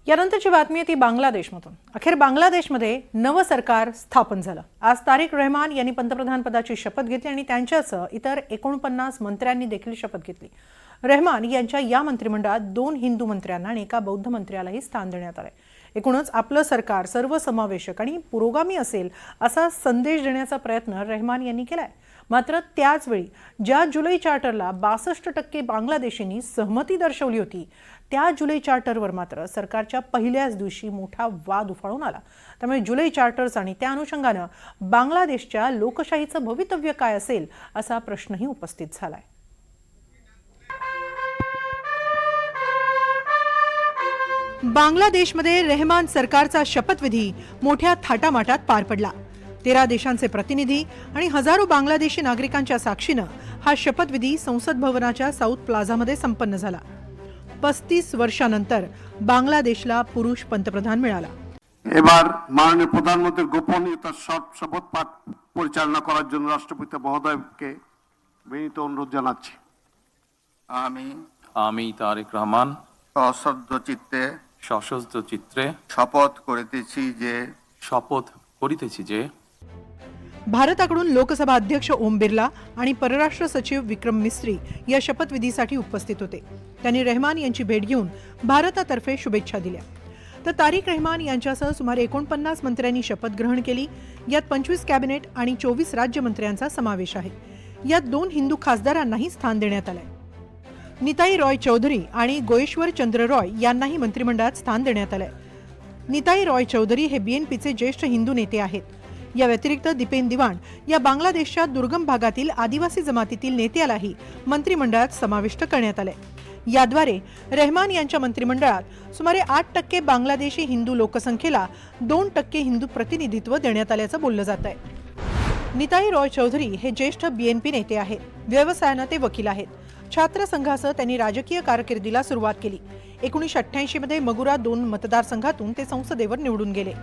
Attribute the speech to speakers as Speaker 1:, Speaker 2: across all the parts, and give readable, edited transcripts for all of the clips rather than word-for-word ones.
Speaker 1: यानंतरची बातमी आहे ती बांगलादेशमधून। अखेर बांगलादेशमध्ये नवं सरकार स्थापन झालं। आज तारिक रहमान यांनी पंतप्रधान पदाची शपथ घेतली आणि त्यांच्यासह इतर 49 मंत्र्यांनी देखील शपथ घेतली। रहमान यांच्या या मंत्रिमंडळात 2 हिंदू मंत्र्यांना आणि एका बौद्ध मंत्र्यालाही स्थान देण्यात आले। एकूणच आपलं सरकार सर्वसमावेशक आणि पुरोगामी असेल असा संदेश देण्याचा प्रयत्न रहमान यांनी केलाय। मात्र त्याच वेळी ज्या जुलै चार्टरला 62% बांगलादेशींनी सहमती दर्शवली होती, त्या जुलै चार्टरवर मात्र सरकारच्या पहिल्याच दिवशी मोठा वाद उफाळून आला। त्यामुळे जुलै चार्टर्स आणि त्या अनुषंगाने बांगलादेशच्या लोकशाहीचं भवितव्य काय असेल असा प्रश्नही उपस्थित झालाय। बांगलादेशमध्ये रहमान सरकारचा शपथविधी मोठ्या थाटामाटात पार पडला। 13 देशांचे प्रतिनिधी आणि हजारो बांगलादेशी नागरिकांच्या साक्षीने हा शपथविधी संसद भवनाच्या साऊथ प्लाझामध्ये संपन्न झाला। 35 वर्षांनंतर बांग्लादेशला पुरुष पंतप्रधान मिळाला।
Speaker 2: এবার মাননীয় প্রধানমন্ত্রীর গোপনীয়তার শপথ পাঠ পরিচালনা করার জন্য রাষ্ট্রপতি মহোদয়কে বিনীত অনুরোধ জানাচ্ছি।
Speaker 3: আমি তারেক রহমান সশস্ত্র চিত্রে শপথ করিতেছি যে
Speaker 1: भारताकडून लोकसभा अध्यक्ष ओम बिर्ला आणि परराष्ट्र सचिव विक्रम मिस्री या शपथविधीसाठी उपस्थित होते। त्यांनी रहमान यांची भेट घेऊन भारतातर्फे शुभेच्छा दिल्या। तर तारिक रहमान यांच्यासह सुमारे 49 मंत्र्यांनी शपथ ग्रहण केली। यात 25 कॅबिनेट आणि 24 राज्यमंत्र्यांचा समावेश आहे। यात 2 हिंदू खासदारांनाही स्थान देण्यात आले। निताई रॉय चौधरी आणि गोयेश्वर चंद्र रॉय यांनाही मंत्रिमंडळात स्थान देण्यात आले। निताई रॉय चौधरी हे बीएनपीचे ज्येष्ठ हिंदू नेते आहेत। या व्यतिरिक्त दीपेन दिवाण या बांगलादेशच्या दुर्गम भागातील आदिवासी जमातीतील नेत्यालाही मंत्रिमंडळात समाविष्ट करण्यात आले। याद्वारे रहमान यांच्या मंत्रिमंडळात सुमारे 8% बांगलादेशी हिंदू लोकसंख्येला 2% हिंदू प्रतिनिधित्व देण्यात आल्याचं बोललं जात आहे। निताई रॉय चौधरी हे ज्येष्ठ बीएनपी नेते आहेत। व्यवसायाने ते वकील आहेत। छात्र संघासह त्यांनी राजकीय कारकिर्दीला सुरुवात केली। 1988 मध्ये मगुरा 2 मतदारसंघातून ते संसदेवर निवडून गेले।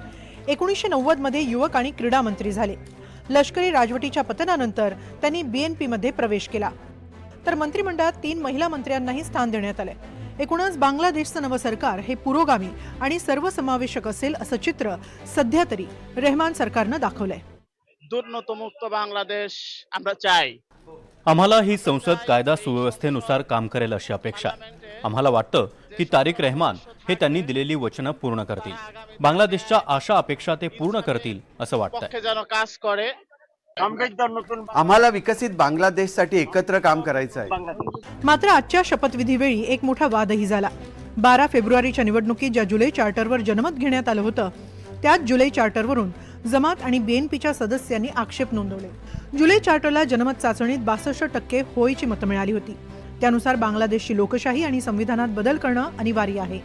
Speaker 1: 1990 मध्ये युवक आणि क्रीडा मंत्री झाले। लष्करी राजवटीच्या पतनानंतर त्यांनी बीएनपी मध्ये प्रवेश केला। तर मंत्रिमंडळात 3 महिला मंत्र्यांनाही स्थान देण्यात आले। एकूणच बांगलादेशचं नवं सरकार हे पुरोगामी आणि सर्वसमावेशक असेल असं चित्र सध्या तरी रहमान सरकारनं दाखवलंय।
Speaker 4: दुर्नीतिमुक्त बांगलादेश आम्हाला चाय।
Speaker 5: आम्हाला ही संसद कायदा सुव्यवस्थेनुसार काम करेल अशी अपेक्षा। आम्हाला वाटतं की तारिक रहमान हे त्यांनी दिलेली वचनं पूर्ण करतील। बांगलादेशच्या आशा अपेक्षा ते पूर्ण करतील असं वाटतंय।
Speaker 6: आम्हाला विकसित बांगलादेशसाठी एकत्र काम करायचं आहे।
Speaker 1: मात्र आजच्या शपथविधीवेळी एक मोठा वादही झाला। 12 फेब्रुवारीच्या निवडणुकीत ज्या जुलै चार्टरवर जनमत घेण्यात आलं होतं, त्याच जुलै चार्टरवरून जमात आणि बीएनपीच्या सदस्यांनी आक्षेप नोंदवले। जुलै चार्टरला जनमत चाचणीत 62% होयची मतं मिळाली होती। त्यानुसार बांगलादेशची लोकशाही आणि संविधानात बदल करणं अनिवार्य आहे।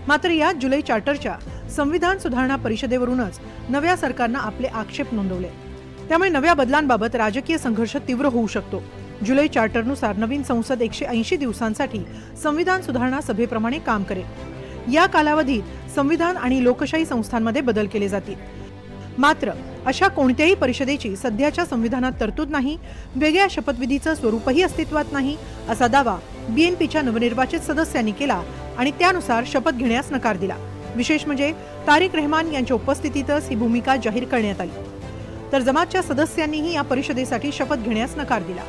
Speaker 1: मात्र या जुलै चार्टरच्या संविधान सुधारणा परिषदेवरूनच नव्या सरकारनं आपले आक्षेप नोंदवले। त्यामुळे नव्या बदलांबाबत राजकीय संघर्ष तीव्र होऊ शकतो। जुलै चार्टरनुसार नवीन संसद 180 दिवसांसाठी संविधान सुधारणा सभेप्रमाणे काम करेल। या कालावधीत संविधान आणि लोकशाही संस्थांमध्ये बदल केले जातील। मात्र अशा कोणत्याही परिषदेची सध्याच्या संविधानात तरतूद नाही। वेगळ्या शपथविधीचं स्वरूपही अस्तित्वात नाही असा दावा बीएनपीच्या नवनिर्वाचित सदस्यांनी केला आणि त्यानुसार शपथ घेण्यास नकार दिला। विशेष म्हणजे तारिक रहमान यांच्या उपस्थितीतच ही भूमिका जाहीर करण्यात आली। तर जमातच्या सदस्यांनीही या परिषदेसाठी शपथ घेण्यास नकार दिला।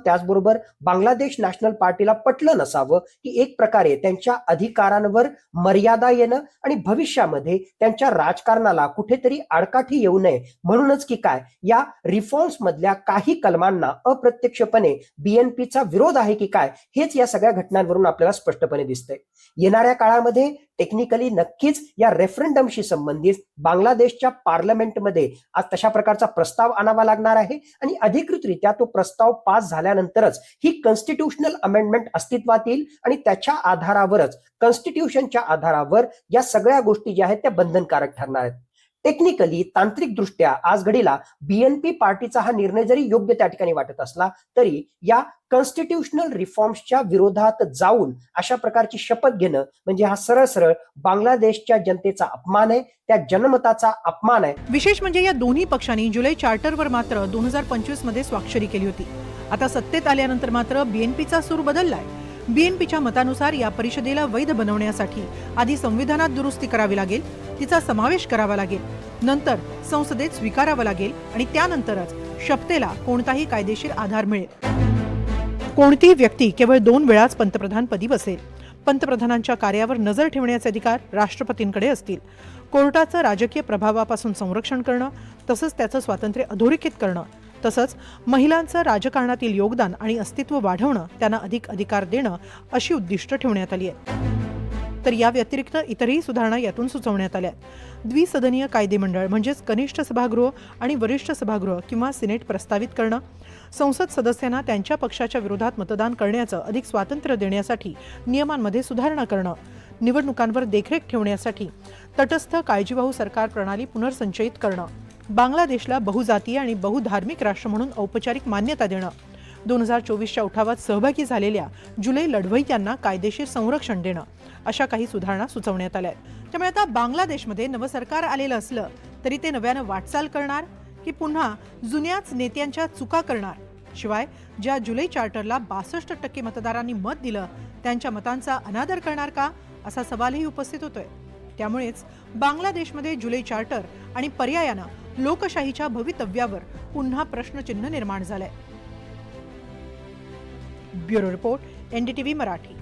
Speaker 7: त्याचबरोबर बांगलादेश नॅशनल पार्टीला पटलं नसावं की एक प्रकारे त्यांच्या अधिकारांवर मर्यादा येणं आणि भविष्यामध्ये त्यांच्या राजकारणाला कुठेतरी आडकाठी येऊ नये म्हणूनच की काय या रिफॉर्म्स मधल्या काही कलमांना अप्रत्यक्षपणे बीएनपीचा विरोध आहे की काय हेच या सगळ्या घटनांवरून आपल्याला स्पष्टपणे दिसतंय। येणाऱ्या काळामध्ये टेक्निकली नक्कीच या रेफरंडमशी संबंधित बांगलादेशच्या पार्लमेंटमध्ये आज तशा प्रकारचा प्रस्ताव आणावा लागणार आहे आणि अधिकृतरित्या तो प्रस्ताव पास झाल्यानंतरच ही कॉन्स्टिट्यूशनल अमेंडमेंट अस्तित्वात येईल आणि त्याच्या आधारावरच कॉन्स्टिट्यूशनच्या आधारावर या सगळ्या गोष्टी ज्या आहेत त्या बंधनकारक ठरणार आहेत। टेक्निकली तांत्रिक दृष्ट्या आज घडीला बीएनपी पार्टीचा हा निर्णय जरी योग्य त्या ठिकाणी वाटत असला तरी या कॉन्स्टिट्यूशनल रिफॉर्म्सच्या विरोधात जाऊन अशा प्रकारची शपथ घेणं म्हणजे हा सरळ सरळ बांगलादेशच्या जनतेचा अपमान आहे, त्या जनमताचा अपमान आहे।
Speaker 1: विशेष म्हणजे या दोन्ही पक्षांनी जुलै चार्टरवर मात्र 2025 मध्ये स्वाक्षरी केली होती। आता सत्तेत आल्यानंतर मात्र बीएनपीचा सूर बदललाय। बीएनपीच्या मतानुसार या परिषदेला वैध बनवण्यासाठी आधी संविधानात दुरुस्ती करावी लागेल, तिचा समावेश करावा लागेल, नंतर संसदेत स्वीकारावा लागेल आणि त्यानंतरच शपथेला कोणताही कायदेशीर आधार मिळेल. कोणतीही व्यक्ती केवळ 2 वेळाच पंतप्रधानपदी बसेल. पंतप्रधानांच्या कार्यावर नजर ठेवण्याचे अधिकार राष्ट्रपतींकडे असतील. कोर्टाचं राजकीय प्रभावापासून संरक्षण करणं, तसंच त्याचं स्वातंत्र्य अधोरेखित करणं, तसंच महिलांचं राजकारणातील योगदान आणि अस्तित्व वाढवणं, त्यांना अधिक अधिकार देणं अशी उद्दिष्ट ठेवण्यात आली आहेत. तर या व्यतिरिक्त इतरही सुधारणा यातून सुचवण्यात आल्या. द्विसदनीय कायदेमंडळ म्हणजेच कनिष्ठ सभागृह आणि वरिष्ठ सभागृह किंवा सिनेट प्रस्तावित करणं, संसद सदस्यांना त्यांच्या पक्षाच्या विरोधात मतदान करण्याचं अधिक स्वातंत्र्य देण्यासाठी नियमांमध्ये सुधारणा करणं, निवडणुकांवर देखरेख ठेवण्यासाठी तटस्थ काळजीवाहू सरकार प्रणाली पुनर्संचयित करणं, बांगलादेशला बहुजातीय आणि बहुधार्मिक राष्ट्र म्हणून औपचारिक मान्यता देणं, 2024च्या उठावात सहभागी झालेल्या जुलै लढवई यांना कायदेशीर संरक्षण देणं, अशा काही सुधारणा सुचवण्यात आल्या. त्यामुळे आता बांगलादेशमध्ये नवं सरकार आलेलं असलं तरी ते नव्यानं वाटचाल करणार की पुन्हा जुन्याच नेत्यांच्या चुका करणार? शिवाय ज्या जुलै चार्टरला 62% मतदारांनी मत दिलं त्यांच्या मतांचा अनादर करणार का, असा सवालही उपस्थित होतोय. त्यामुळेच बांगलादेशमध्ये जुलै चार्टर आणि पर्यायानं लोकशाहीच्या भवितव्यावर पुन्हा प्रश्नचिन्ह निर्माण झालंय. Bureau report, NDTV Marathi.